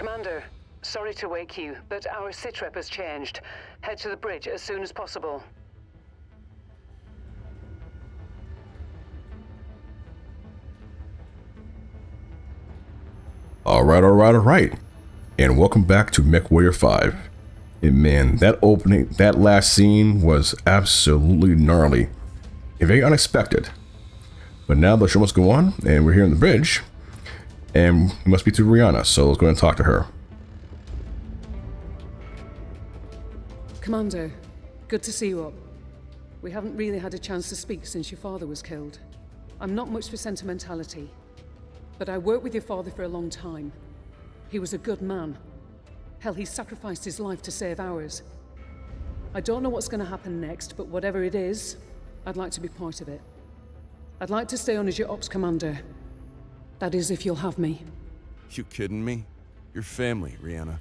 Commander, sorry to wake you, but our sitrep has changed. Head to the bridge as soon as possible. Alright. And welcome back to MechWarrior 5. And man, that last scene was absolutely gnarly and very unexpected. But now the show must go on, and we're here on the bridge. And we must be to Rihanna, so let's go and talk to her. Commander, good to see you up. We haven't really had a chance to speak since your father was killed. I'm not much for sentimentality, but I worked with your father for a long time. He was a good man. Hell, he sacrificed his life to save ours. I don't know what's going to happen next, but whatever it is, I'd like to be part of it. I'd like to stay on as your ops commander. That is, if you'll have me. You kidding me? You're family, Rihanna.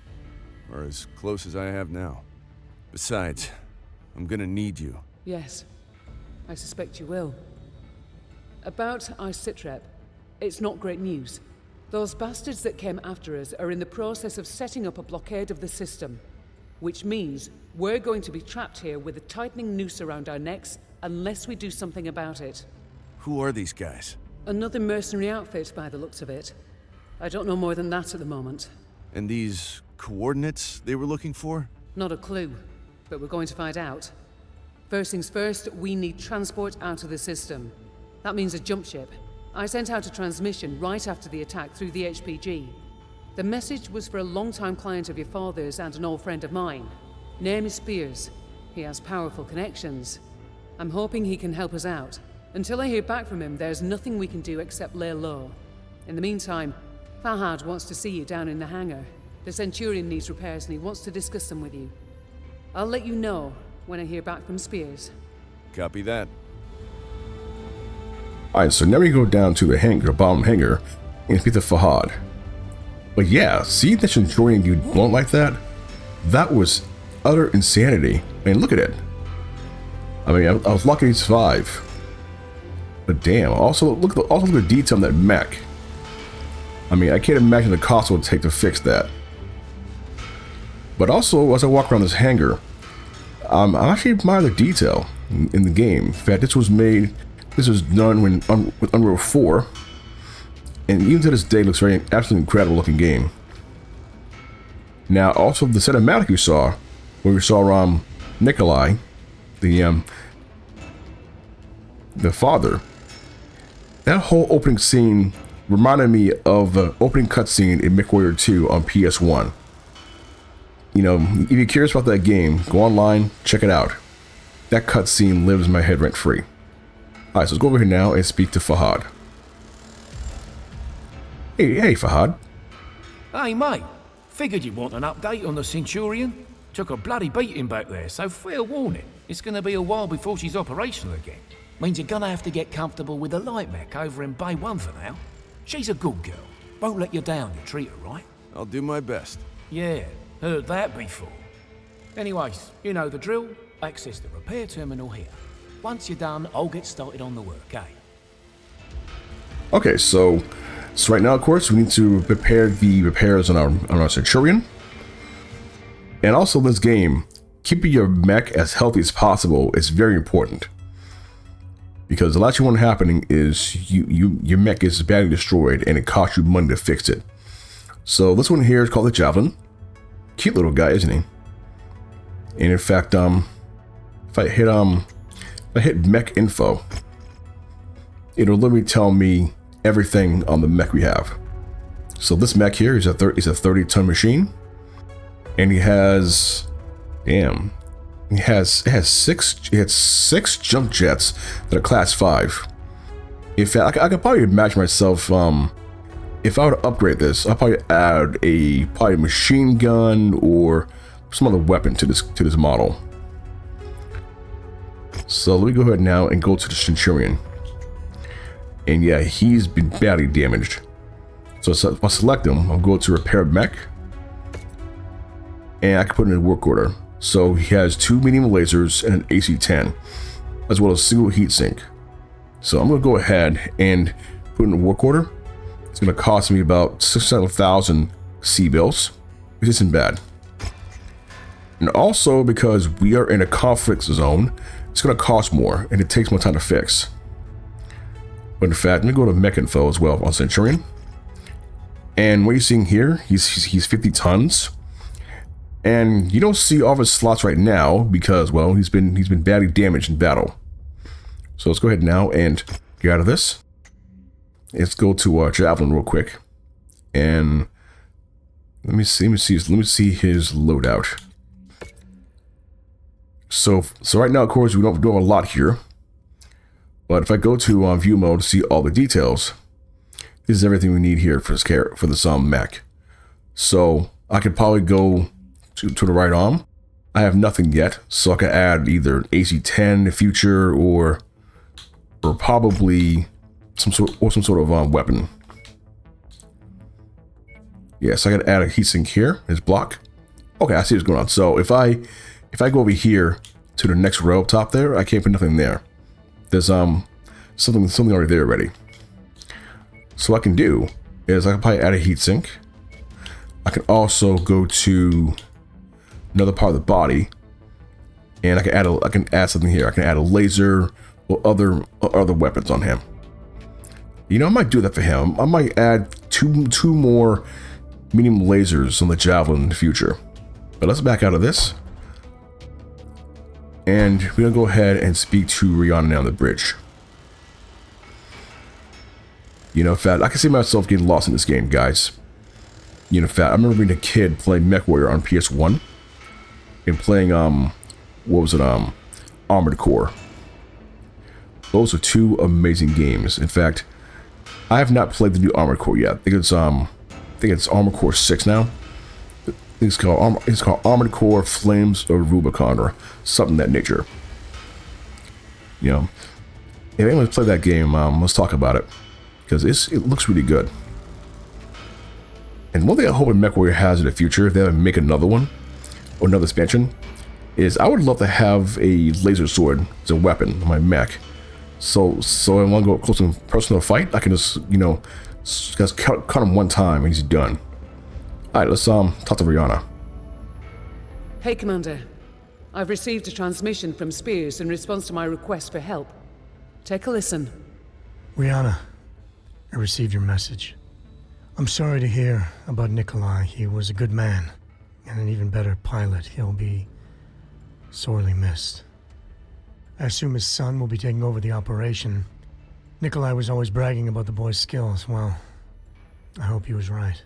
Or as close as I have now. Besides, I'm gonna need you. Yes, I suspect you will. About our sitrep, it's not great news. Those bastards that came after us are in the process of setting up a blockade of the system, which means we're going to be trapped here with a tightening noose around our necks unless we do something about it. Who are these guys? Another mercenary outfit by the looks of it. I don't know more than that at the moment. And these coordinates they were looking for? Not a clue, but we're going to find out. First things first, we need transport out of the system. That means a jump ship. I sent out a transmission right after the attack through the HPG. The message was for a long-time client of your father's and an old friend of mine. Name is Spears. He has powerful connections. I'm hoping he can help us out. Until I hear back from him, there's nothing we can do except lay low. In the meantime, Fahad wants to see you down in the hangar. The Centurion needs repairs and he wants to discuss them with you. I'll let you know when I hear back from Spears. Copy that. Alright, so now we go down to the hangar, bottom hangar, and speak to Fahad. But yeah, see the Centurion dude blown like that? That was utter insanity. I mean, look at it. I mean, I was lucky to survive. But damn, also look at the detail on that mech. I mean, I can't imagine the cost it would take to fix that. But also, as I walk around this hangar, I actually admire the detail in the game. In fact, this was done with Unreal 4, and even to this day looks very absolutely incredible looking game. Now, also the cinematic you saw, where we saw Nikolai, the father. That whole opening scene reminded me of the opening cutscene in MechWarrior 2 on PS1. You know, if you're curious about that game, go online, check it out. That cutscene lives in my head rent free. Alright, so let's go over here now and speak to Fahad. Hey Fahad. Hey mate, figured you'd want an update on the Centurion. Took a bloody beating back there, so fair warning. It's gonna be a while before she's operational again. Means you're gonna have to get comfortable with the light mech over in Bay 1 for now. She's a good girl. Won't let you down, you treat her right. I'll do my best. Yeah, heard that before. Anyways, you know the drill. Access the repair terminal here. Once you're done, I'll get started on the work, eh? Okay, so right now, of course, we need to prepare the repairs on our Centurion. And also in this game, keeping your mech as healthy as possible is very important. Because the last thing you want happening is your mech gets badly destroyed and it costs you money to fix it. So this one here is called the Javelin. Cute little guy, isn't he? And in fact, if I hit mech info, it'll literally tell me everything on the mech we have. So this mech here is a 30-ton machine, and he has, it has six jump jets that are class 5. In fact, I could probably imagine myself, if I were to upgrade this, I'd probably add a machine gun or some other weapon to this model. So let me go ahead now and go to the Centurion. And yeah, he's been badly damaged. So if I select him, I'll go to repair mech. And I can put in a work order. So he has 2 medium lasers and an AC-10, as well as a single heatsink. So I'm going to go ahead and put in a work order. It's going to cost me about 600,000 C-bills, which isn't bad. And also because we are in a conflict zone, it's going to cost more and it takes more time to fix. But in fact, let me go to mech info as well on Centurion. And what you're seeing here, he's 50 tons. And you don't see all of his slots right now because, well, he's been badly damaged in battle. So let's go ahead now and get out of this. Let's go to Javelin real quick. And let me see his loadout. So right now, of course, we don't do a lot here. But if I go to view mode to see all the details, this is everything we need here for this mech. So I could probably go to the right arm. I have nothing yet, so I could add either an AC-10 in the future or probably some sort of weapon. Yes, I could add a heatsink here. His block. Okay, I see what's going on. So if I go over here to the next row up top there, I can't put nothing there. There's something already there already. So what I can do is I can probably add a heatsink. I can also go to another part of the body, and I can add something here. I can add a laser or other weapons on him. You know, I might do that for him. I might add two more medium lasers on the Javelin in the future. But let's back out of this. And we're gonna go ahead and speak to Rihanna now on the bridge. You know, in fact, I can see myself getting lost in this game, guys. You know, in fact, I remember being a kid playing MechWarrior on PS1 and playing what was it, Armored Core. Those are two amazing games. In fact, I have not played the new Armored Core yet. I think it's Armored Core 6 now. It's called Armored Core Flames of Rubicon or something of that nature. You know, if anyone's played that game, let's talk about it because it looks really good. And one thing I hope MechWarrior has in the future, if they ever make another one or another expansion, is I would love to have a laser sword as a weapon on my mech. So I want to go close and personal fight. I can just just cut him one time and he's done. Alright, let's talk to Rihanna. Hey, Commander. I've received a transmission from Spears in response to my request for help. Take a listen. Rihanna, I received your message. I'm sorry to hear about Nikolai. He was a good man and an even better pilot. He'll be sorely missed. I assume his son will be taking over the operation. Nikolai was always bragging about the boy's skills. Well, I hope he was right.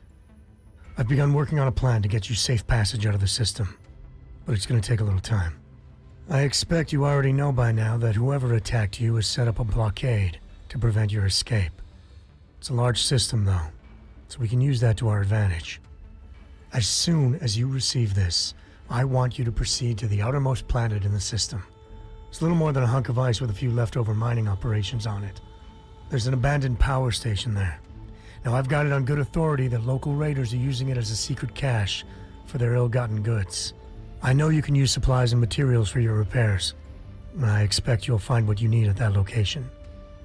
I've begun working on a plan to get you safe passage out of the system, but it's going to take a little time. I expect you already know by now that whoever attacked you has set up a blockade to prevent your escape. It's a large system, though, so we can use that to our advantage. As soon as you receive this, I want you to proceed to the outermost planet in the system. It's little more than a hunk of ice with a few leftover mining operations on it. There's an abandoned power station there. Now, I've got it on good authority that local raiders are using it as a secret cache for their ill-gotten goods. I know you can use supplies and materials for your repairs, and I expect you'll find what you need at that location.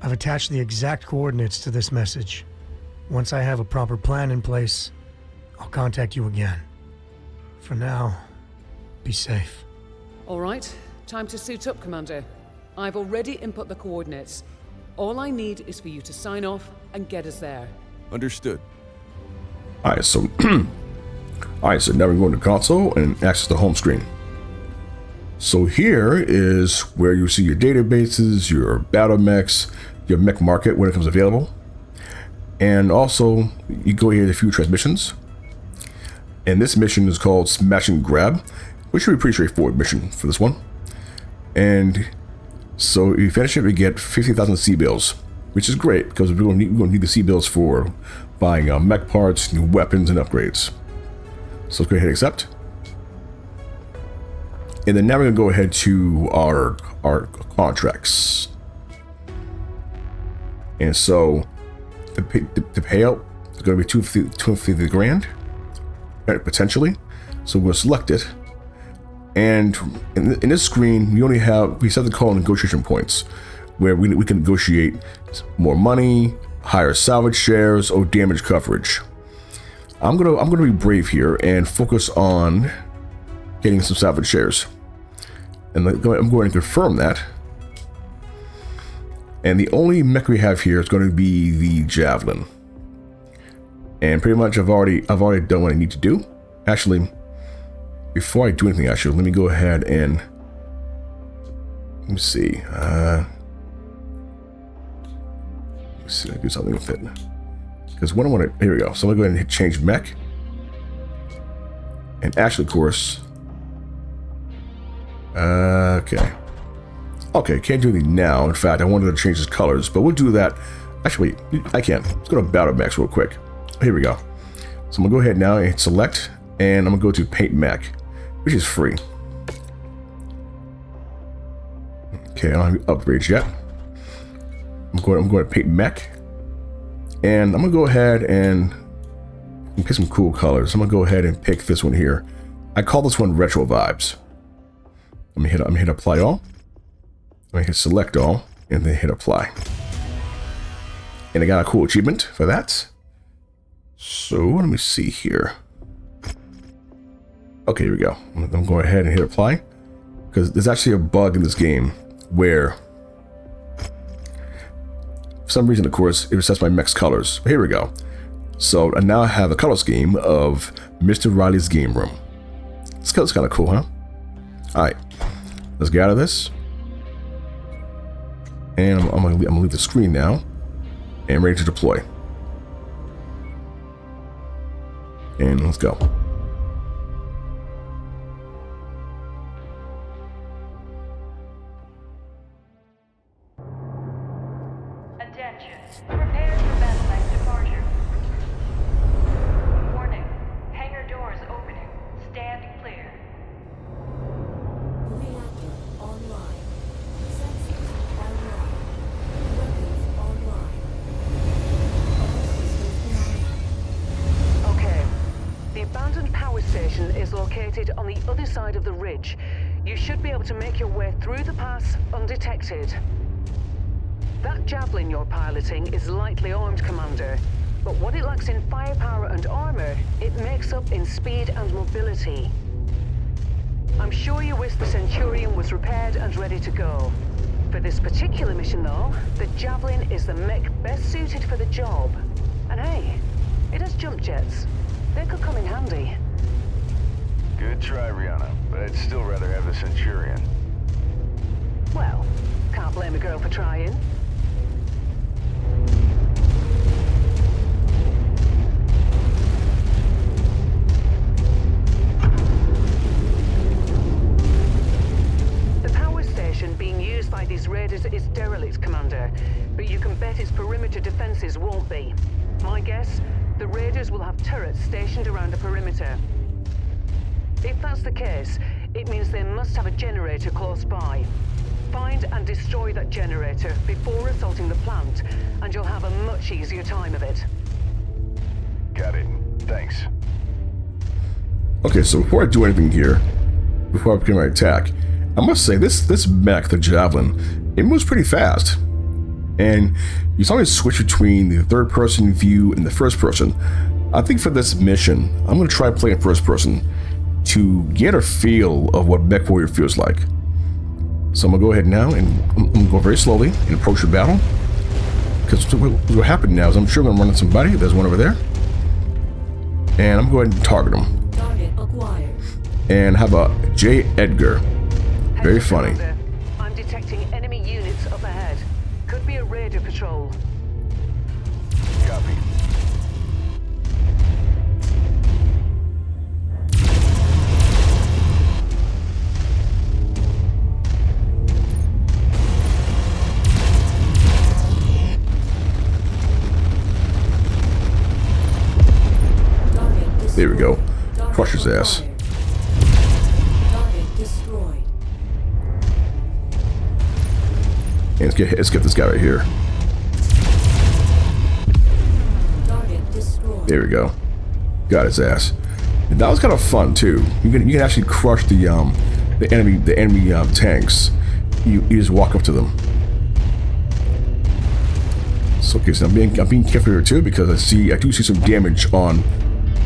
I've attached the exact coordinates to this message. Once I have a proper plan in place, I'll contact you again. For now, be safe. All right, time to suit up, Commander. I've already input the coordinates. All I need is for you to sign off and get us there. Understood. Alright, so now we're going to console and access the home screen. So here is where you see your databases, your battle mechs, your mech market when it comes available. And also you go here to a few transmissions. And this mission is called Smash and Grab, which should be a pretty straightforward mission for this one. And so if you finish it, we get 50,000 C-bills, which is great because we're going to need the C-bills for buying mech parts, new weapons, and upgrades. So let's go ahead and accept. And then now we're going to go ahead to our contracts. And so the payout is going to be 250 grand, potentially. So we'll select it. And in this screen, we set the call negotiation points, where we can negotiate more money, higher salvage shares, or damage coverage. I'm gonna be brave here and focus on getting some salvage shares. And I'm going to confirm that. And the only mech we have here is going to be the Javelin. And pretty much I've already done what I need to do. Actually, before I do anything, actually, let me go ahead and let me see. Let's see, I do something with it. Because what I want to, here we go. So I'm gonna go ahead and hit change mech. And actually, of course, okay, can't do anything now. In fact, I wanted to change his colors, but we'll do that. Actually, wait, I can't. Let's go to battle mechs real quick. Here we go. So I'm gonna go ahead now and hit select, and I'm gonna go to paint mech, which is free. Okay, I don't have upgrades yet. I'm going to paint mech, and I'm gonna go ahead and pick some cool colors. I'm gonna go ahead and pick this one here. I call this one retro vibes. I'm gonna hit apply all. I'm gonna hit select all, and then hit apply. And I got a cool achievement for that. So let me see here. Okay, here we go. I'm gonna go ahead and hit apply, because there's actually a bug in this game where, for some reason, of course, it resets my mech's colors. But here we go. So I now have a color scheme of Mr. Riley's game room. It's kind of cool, huh? All right, let's get out of this. And I'm gonna leave the screen now, and ready to deploy. And let's go. Attention. Prepare for battle mech departure. Warning. Hangar doors opening. Stand clear. Reactor online. Sensors online. Weapons online. All systems Okay. The abandoned power station is located on the other side of the ridge. You should be able to make your way through the pass undetected. That Javelin you're piloting is lightly armed, Commander. But what it lacks in firepower and armor, it makes up in speed and mobility. I'm sure you wish the Centurion was repaired and ready to go. For this particular mission, though, the Javelin is the mech best suited for the job. And hey, it has jump jets. They could come in handy. Good try, Rihanna, but I'd still rather have the Centurion. Well, can't blame a girl for trying. The power station being used by these raiders is derelict, Commander, but you can bet its perimeter defenses won't be. My guess, the raiders will have turrets stationed around the perimeter. If that's the case, it means they must have a generator close by. Find and destroy that generator before assaulting the plant, and you'll have a much easier time of it. Got it. Thanks. Okay, so before I do anything here, before I begin my attack, I must say this mech, the Javelin, it moves pretty fast. And you saw me switch between the third-person view and the first-person. I think for this mission, I'm going to try playing first-person to get a feel of what MechWarrior feels like. So I'm going to go ahead now and I'm going to go very slowly and approach the battle. Because what happened now is I'm sure I'm going to run into somebody. There's one over there. And I'm going to go ahead and target him. Target acquired. And have a J. Edgar. Very funny. I'm detecting enemy units up ahead. Could be a raider patrol. Copy. There we go. Crush his ass. Target destroyed. And let's get this guy right here. Target destroyed. There we go. Got his ass. And that was kind of fun too. You can actually crush the enemy tanks. You just walk up to them. So okay, so I'm being careful here too, because I do see some damage on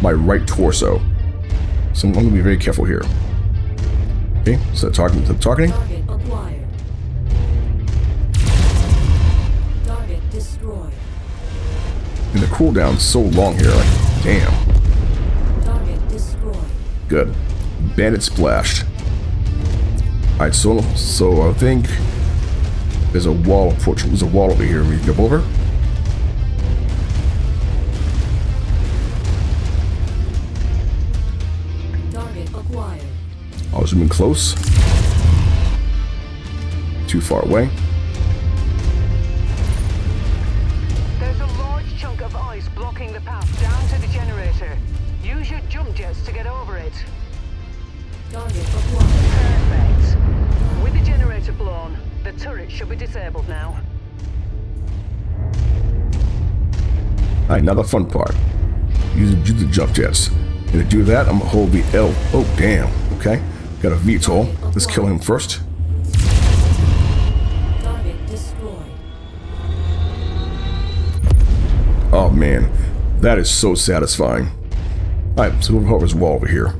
my right torso. So I'm going to be very careful here. Okay, so targeting. Target acquired. Target destroyed. And the cooldown's so long here, like, damn. Target destroyed. Good. Bandit splashed. Alright, so I think there's a wall approach. There's a wall over here. We can jump over. Target acquired. I'll zoom in close. Too far away. There's a large chunk of ice blocking the path down to the generator. Use your jump jets to get over it. Target acquired. Perfect. With the generator blown, the turret should be disabled now. Alright, now the fun part. Use the jump jets. And to do that, I'm gonna hold the L. Oh, damn. Okay. Got a VTOL. Let's kill him first. Target destroyed. Oh, man. That is so satisfying. Alright, so we'll hover his wall over here.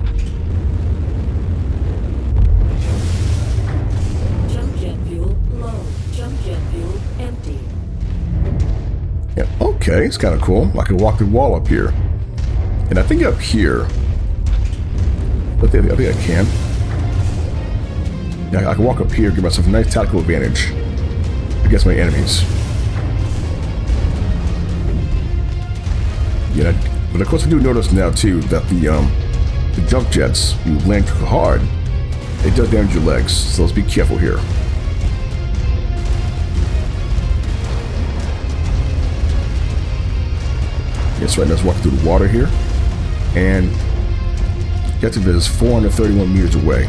Jump jet fuel low. Jump jet fuel empty. Yeah, okay, it's kind of cool. I can walk the wall up here. And I think up here... I think I can. Yeah, I can walk up here, give myself a nice tactical advantage against my enemies. Yeah, but of course I do notice now too that the jump jets, when you land too hard, it does damage your legs. So let's be careful here. Yes, right now let's walk through the water here. And objective is 431 meters away.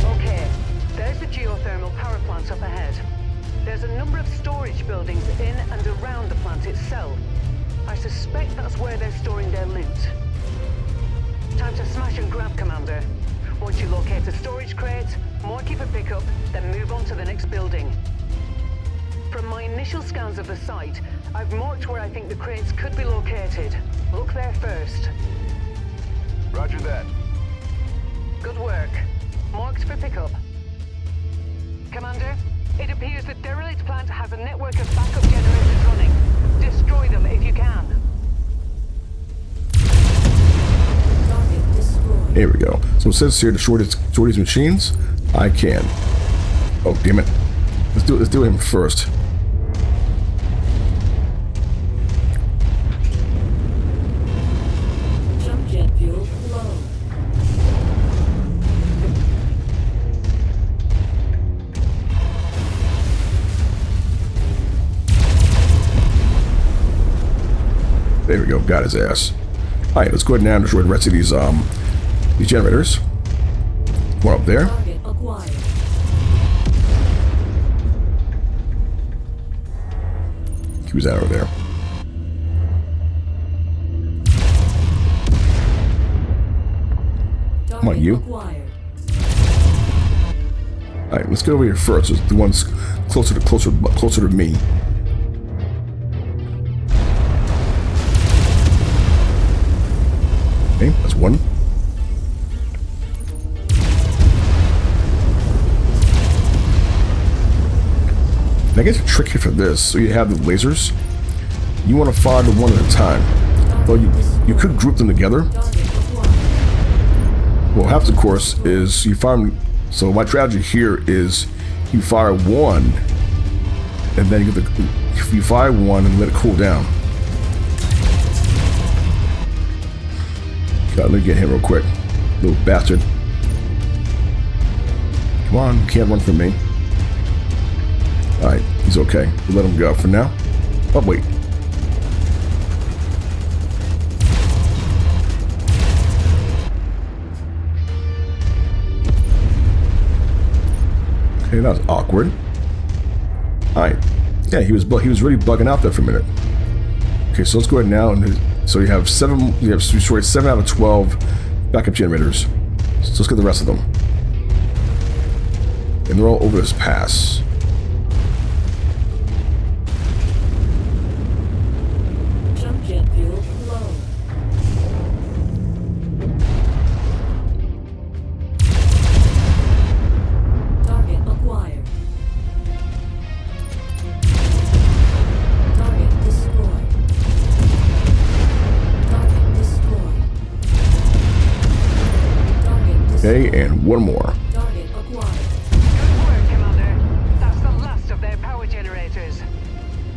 Okay, there's the geothermal power plant up ahead. There's a number of storage buildings in and around the plant itself. I suspect that's where they're storing their loot. Time to smash and grab, Commander. Once you locate a storage crate, mark it for pickup, then move on to the next building. From my initial scans of the site, I've marked where I think the crates could be located. Look there first. Roger that. Good work. Marked for pickup. Commander, it appears the derelict plant has a network of backup generators running. Destroy them if you can. Target destroyed. Here we go. So it says here to short these machines. I can. Oh, damn it. Let's do him first. Jump jet fuel low. There we go. Got his ass. Alright, let's go ahead now and destroy the rest of these generators. One up there. Target acquired. Who's that over there? Come on, you. Acquired. Alright, let's get over here first. It's the ones closer to me. Okay, that's one. And I guess the trick here for this, so you have the lasers, you want to fire them one at a time. Well, you could group them together. What happens, of course, is you fire them. So my strategy here is you fire one, and then you fire one and let it cool down. God, let me get him real quick, little bastard. Come on, you can't run from me. Alright, he's okay. We'll let him go for now. Oh, wait. Okay, that was awkward. Alright. Yeah, he was really bugging out there for a minute. Okay, so let's go ahead now and so you have destroyed 7 out of 12 backup generators. So let's get the rest of them. And they're all over this pass. Okay, and one more. Target acquired. Good work, Commander. That's the last of their power generators.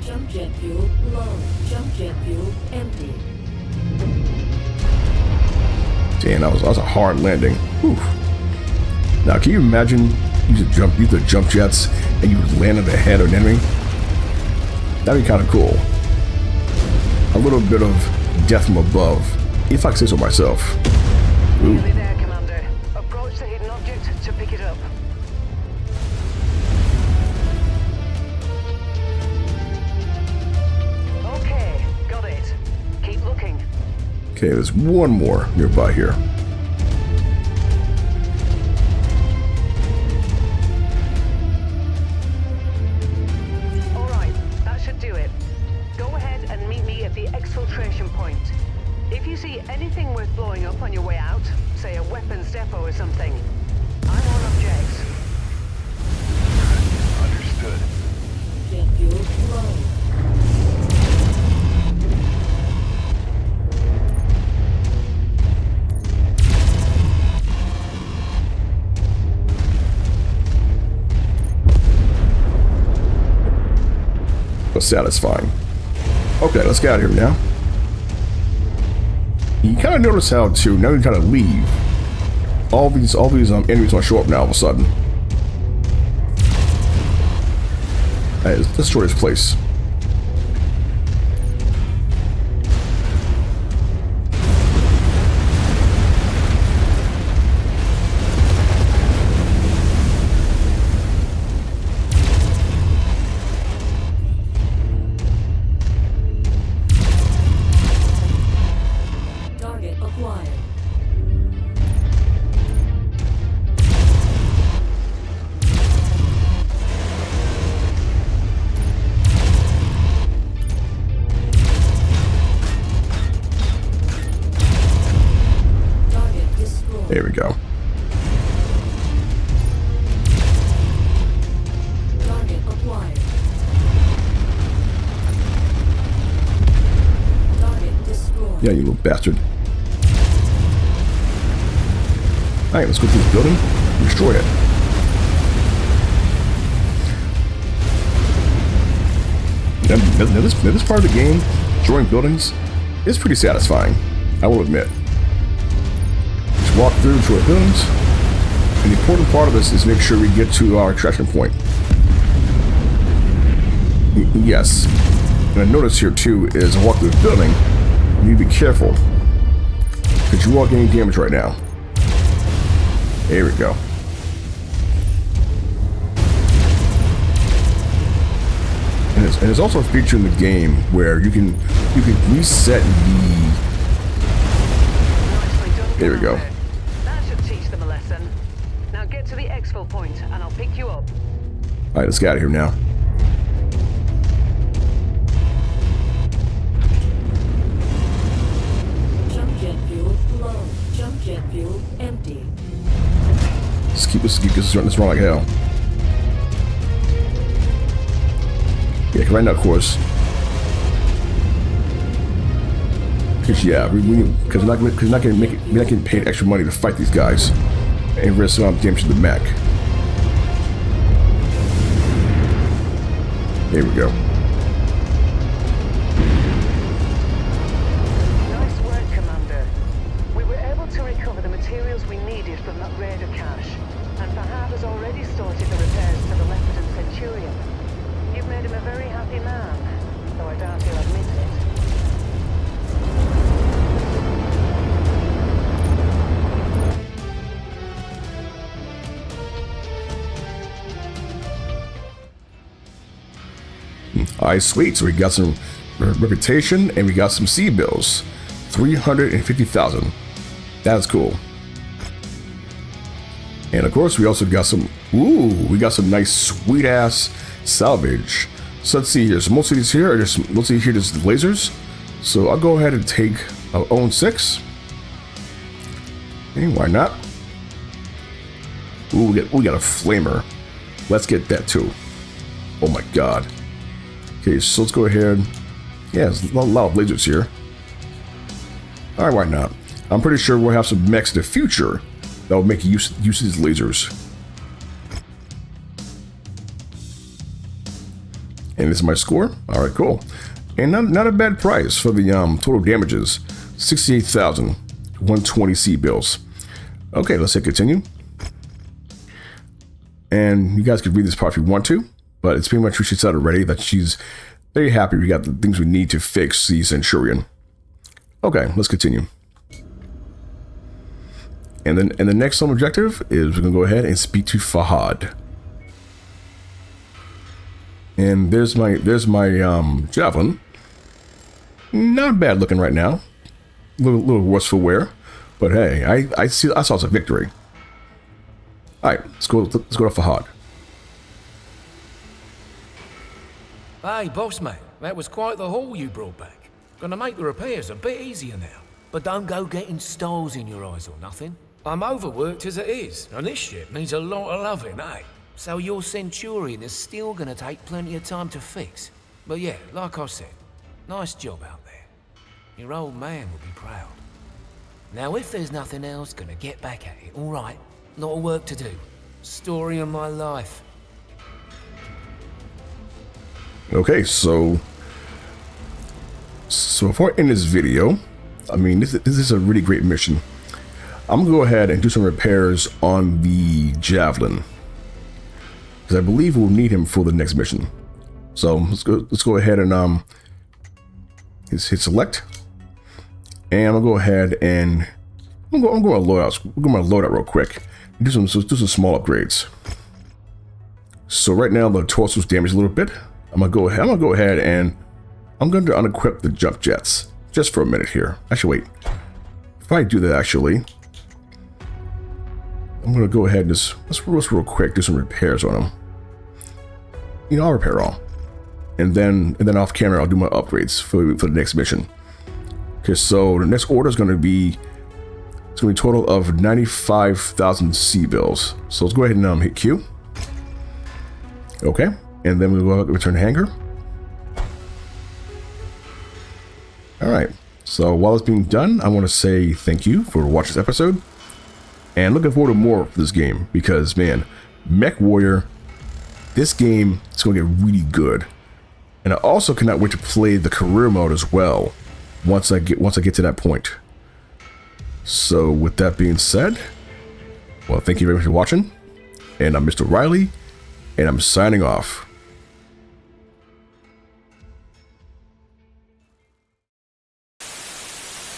Jump jet fuel low. Jump jet fuel empty. Damn, that was a hard landing. Whew. Now, can you imagine use the jump jets and you land on the head of an enemy? That'd be kind of cool. A little bit of death from above, if I can say so myself. Ooh. Nearly there, Commander. Approach the hidden object to pick it up. Okay, got it. Keep looking. Okay, there's one more nearby here. Alright, that should do it. Go ahead and meet me at the exfiltration point. If you see anything worth blowing up on your way out, say a weapons depot or something, I'm on objects. Understood. Jet fuel low. But satisfying. Okay, let's get out of here now. You kind of notice how too, now you kind of leave. All these enemies want to show up now all of a sudden. Let's destroy this place. Target acquired. Target destroyed. There we go. Target acquired. Target destroyed. Yeah, you little bastard. Alright, let's go through this building and destroy it. Now this part of the game, destroying buildings, is pretty satisfying, I will admit. Just walk through, destroy buildings, and the important part of this is make sure we get to our extraction point. Yes, and I notice here too is I walk through the building, you need to be careful, because you won't get any damage right now. There we go. And there's also a feature in the game where you can reset the. Nicely done, There we go. Commander. That should teach them a lesson. Now get to the exfil point and I'll pick you up. Alright, let's get out of here now. Jump jet fuel low. Jump jet fuel empty. Let's keep this run like hell. Yeah, right now, of course. Because yeah, because we're not getting paid extra money to fight these guys and risk damage to the mech. There we go. Nice work, Commander. We were able to recover the materials we needed from that raid of cache, and Fahad has already started the repairs to the Leopard and Centurion. You've made him a very happy man, though I doubt he'll admit it. Alright, sweet. So we got some reputation and we got some C bills. 350,000. That's cool. And of course, we also got some. Ooh, we got some nice, sweet ass salvage. So let's see here. So most of these here are just mostly here just lasers. So I'll go ahead and take our own 6. Okay, why not? Ooh, we got a flamer. Let's get that too. Oh my god. Okay, so let's go ahead. Yeah, there's a lot of lasers here. Alright, why not? I'm pretty sure we'll have some mechs in the future that will make use of these lasers. And this is my score. All right, cool. And not a bad price for the total damages. 68,120 C-bills. Okay, let's hit continue. And you guys can read this part if you want to, but it's pretty much what she said already, that she's very happy we got the things we need to fix the Centurion. Okay, let's continue. And then the next home objective is we're gonna go ahead and speak to Fahad. And there's my javelin. Not bad looking right now. A little worse for wear, but hey, I saw it's a victory. All right, let's go to Fahad. Hey, boss man, that was quite the haul you brought back. Gonna make the repairs a bit easier now. But don't go getting stars in your eyes or nothing. I'm overworked as it is, and this ship needs a lot of loving, eh? So your Centurion is still gonna take plenty of time to fix. But yeah, like I said, nice job out there. Your old man will be proud. Now if there's nothing else, gonna get back at it, alright? Lot of work to do. Story of my life. Okay, so before I end this video, I mean, this is a really great mission. I'm gonna go ahead and do some repairs on the javelin, because I believe we'll need him for the next mission. So let's go ahead and hit select, and I'll go ahead and I'm going to load out. We're going to load out real quick. Do some small upgrades. So right now the torso's damaged a little bit. I'm gonna go ahead and I'm going to unequip the jump jets just for a minute here. Actually, wait. If I do that, actually, I'm going to go ahead and let's real quick do some repairs on them. You know, I'll repair all, and then off camera I'll do my upgrades for the next mission. Okay, so the next order is going to be a total of 95,000 C-bills. So let's go ahead and hit Q. Okay, and then we'll go return to hangar. All right. So while it's being done, I want to say thank you for watching this episode, and looking forward to more for this game, because man, MechWarrior, this game is going to get really good, and I also cannot wait to play the career mode as well once I get to that point. So with that being said, well, thank you very much for watching, and I'm Mr. Riley, and I'm signing off.